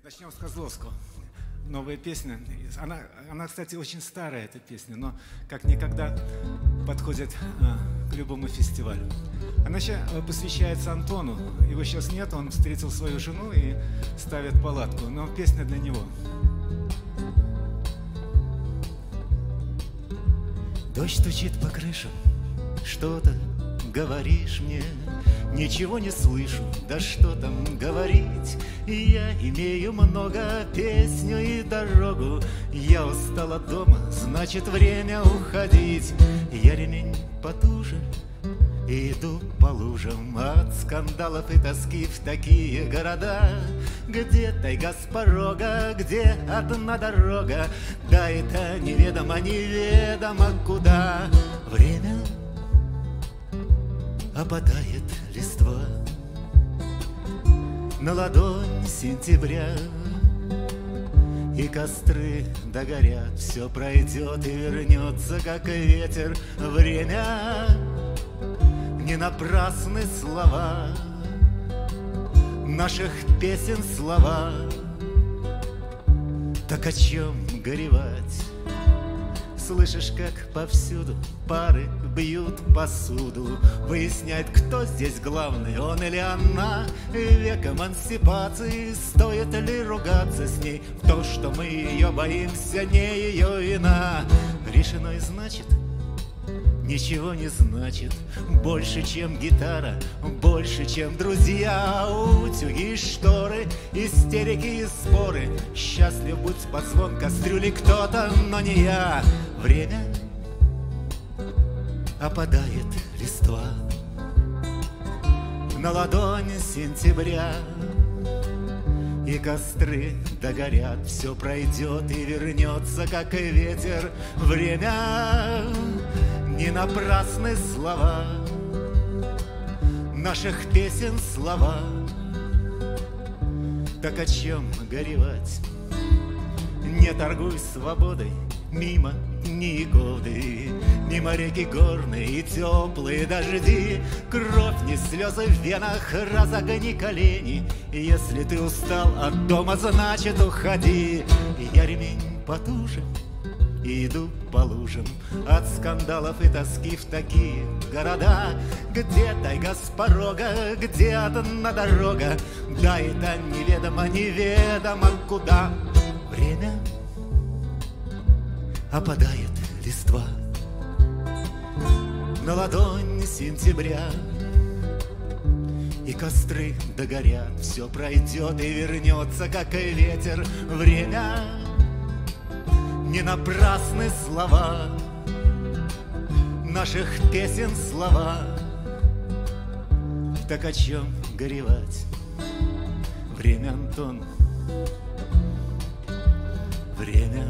Начнем с Козловского. Новая песня. Она, кстати, очень старая, эта песня, но как никогда подходит к любому фестивалю. Она посвящается Антону. Его сейчас нет, он встретил свою жену и ставит палатку. Но песня для него. Дождь стучит по крышам, что-то говоришь мне, ничего не слышу, да что там говорить. И я имею много, песню и дорогу. Я устал от дома, значит время уходить. Я ремень потуже и иду по лужам от скандалов и тоски в такие города, где тайга с порога, где одна дорога. Да это неведомо, неведомо куда. Время опадает листва на ладонь сентября, и костры догорят, все пройдет и вернется, как ветер. Время не напрасны слова наших песен, слова. Так о чем горевать? Слышишь, как повсюду пары бьют посуду, выясняет, кто здесь главный, он или она. Век эмансипации, стоит ли ругаться с ней? В то, что мы ее боимся, не ее вина. Решено и значит, ничего не значит. Больше, чем гитара, больше, чем друзья. Утюги и шторы, истерики и споры. Счастлив будь под звон кастрюли кто-то, но не я. Время опадает листва на ладонь сентября, и костры догорят, все пройдет и вернется, как и ветер. Время не напрасны слова наших песен, слова. Так о чем горевать? Не торгуй свободой мимо дни и годы, мимо реки горные и теплые дожди. Кровь не слезы в венах, разогни колени. Если ты устал от дома, значит уходи. Я ремень потуже и иду по лужам от скандалов и тоски в такие города, где тайга с порога, где одна дорога. Да это неведомо, неведомо куда. Время опадает листва на ладонь сентября, и костры догорят, все пройдет и вернется, как и ветер. Время не напрасны слова наших песен, слова. Так о чем горевать? Время, Антон, время